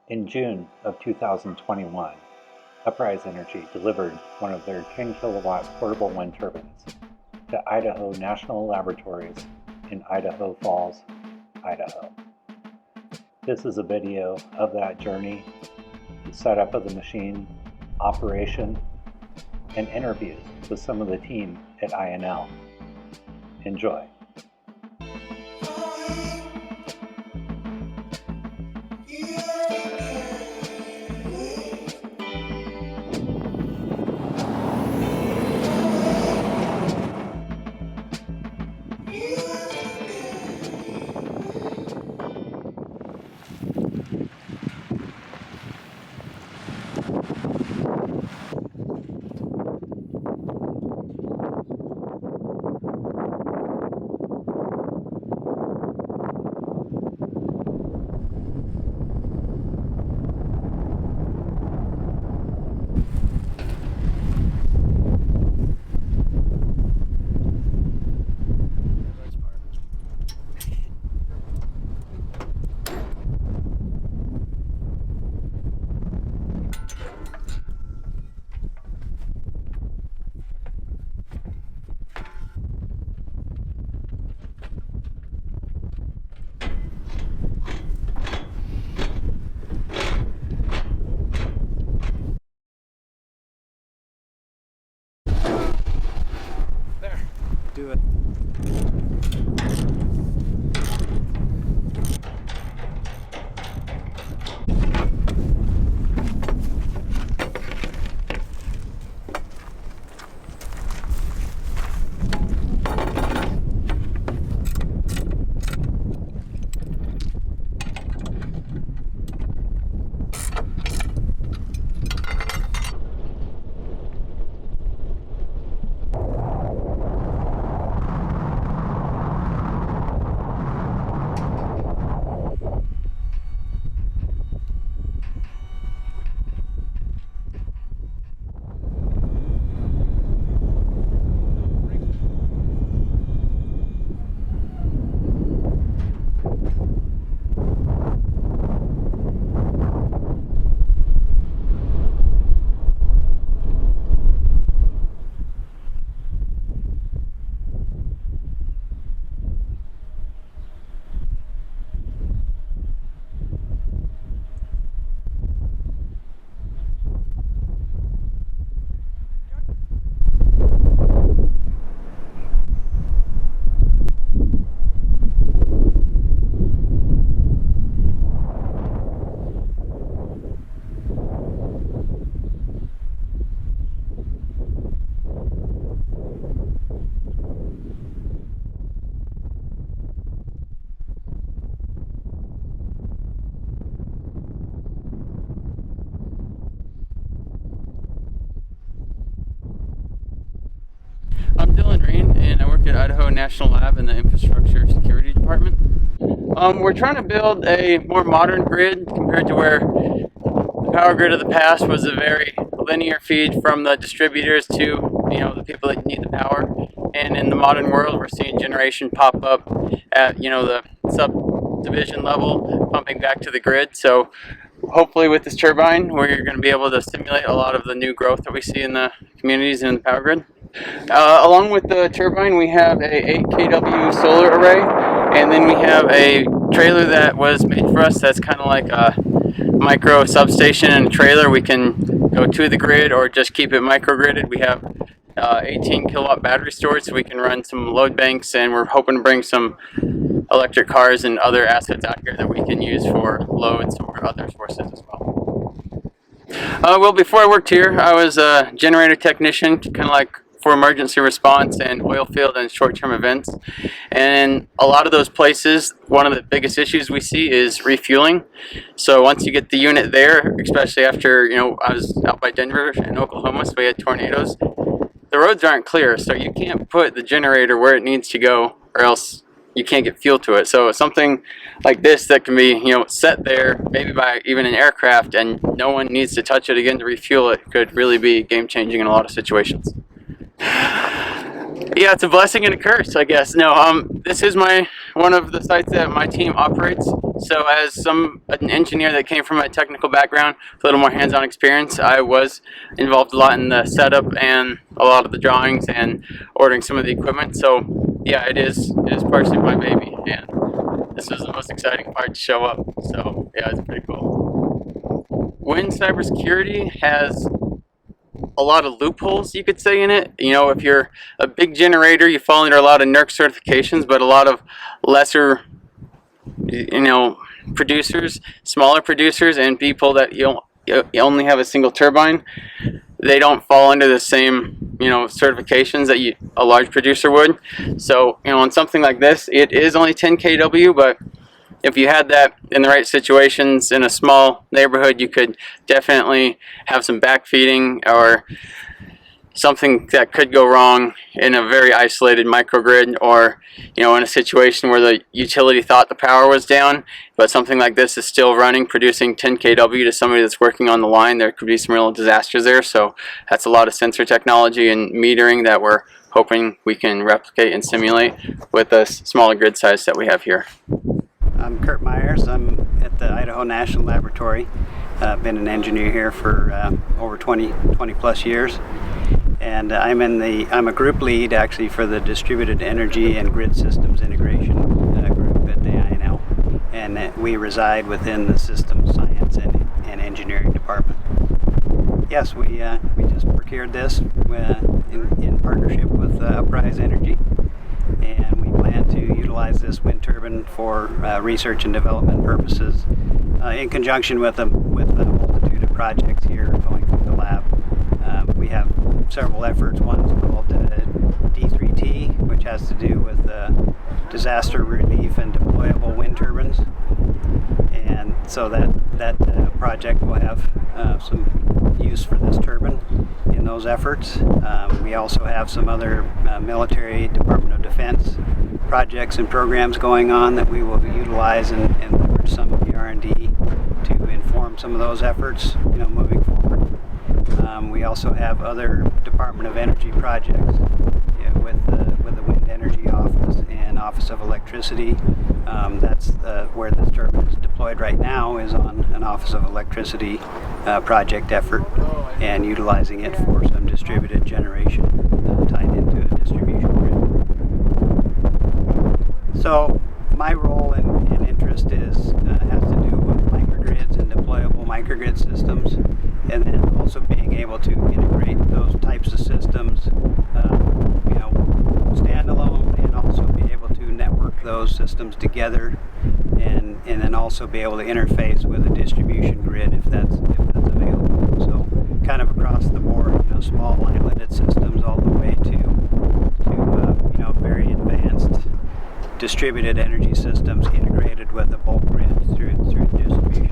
In June of 2021, Uprise Energy delivered one of their 10 kilowatt portable wind turbines to Idaho National Laboratories in Idaho Falls, Idaho. This is a video of that journey, the setup of the machine, operation, and interviews with some of the team at INL. Enjoy. Do it. I'm Dylan Rain, and I work at Idaho National Lab in the Infrastructure Security Department. We're trying to build a more modern grid compared to where the power grid of the past was a very linear feed from the distributors to the people that need the power. And in the modern world, we're seeing generation pop up at the subdivision level, pumping back to the grid. So hopefully with this turbine, we're going to be able to stimulate a lot of the new growth that we see in the communities and in the power grid. Along with the turbine, we have a 8 kW solar array, and then we have a trailer that was made for us that's kind of like a micro substation and a trailer. We can go to the grid or just keep it microgridded. We have 18 kilowatt battery storage, so we can run some load banks, and we're hoping to bring some electric cars and other assets out here that we can use for loads or other sources as well. Well, before I worked here, I was a generator technician, kind of like for emergency response and oil field and short-term events. And in a lot of those places, one of the biggest issues we see is refueling. So once you get the unit there, especially after, I was out by Denver and Oklahoma, so we had tornadoes, the roads aren't clear, so you can't put the generator where it needs to go, or else you can't get fuel to it. So something like this that can be, set there, maybe by even an aircraft, and no one needs to touch it again to refuel it, could really be game-changing in a lot of situations. Yeah, it's a blessing and a curse, I guess. No, this is one of the sites that my team operates. So, as an engineer that came from a technical background, with a little more hands-on experience, I was involved a lot in the setup and a lot of the drawings and ordering some of the equipment. So, yeah, it is partially my baby, and this was the most exciting part to show up. So, yeah, it's pretty cool. Wind cybersecurity has a lot of loopholes, you could say, in it. You know, if you're a big generator, you fall under a lot of NERC certifications, but a lot of lesser, producers, smaller producers, and people that you only have a single turbine, they don't fall under the same, certifications that a large producer would. So, on something like this, it is only 10 kW, but if you had that in the right situations in a small neighborhood, you could definitely have some backfeeding or something that could go wrong in a very isolated microgrid, or in a situation where the utility thought the power was down, but something like this is still running, producing 10 kW to somebody that's working on the line. There could be some real disasters there. So that's a lot of sensor technology and metering that we're hoping we can replicate and simulate with the smaller grid size that we have here. I'm Kurt Myers. I'm at the Idaho National Laboratory. I've been an engineer here for over 20 plus years. And I'm a group lead actually for the Distributed Energy and Grid Systems Integration group at the INL. And we reside within the Systems Science and Engineering Department. Yes, we just procured this in partnership with Uprise Energy. And we plan to utilize this wind turbine for research and development purposes in conjunction with a multitude of projects here going through the lab. We have several efforts. One's called D3T, which has to do with disaster relief and deployable wind turbines. And so that project will have some use for this turbine in those efforts. We also have some other military Department of Defense projects and programs going on that we will utilize and leverage some of the R&D to inform some of those efforts, moving forward. We also have other Department of Energy projects with the Wind Energy Office and Office of Electricity. That's where this turbine is deployed right now, is on an Office of Electricity project effort, and utilizing it for some distributed generation tied into a distribution grid. So my role and interest has to do with microgrids and deployable microgrid systems, and then also being able to integrate those types of systems, standalone, and also be able to network those systems together, and then also be able to interface with a distribution grid if that's available. So kind of across the board, small islanded systems all the way to very advanced distributed energy systems integrated with a bulk grid through distribution.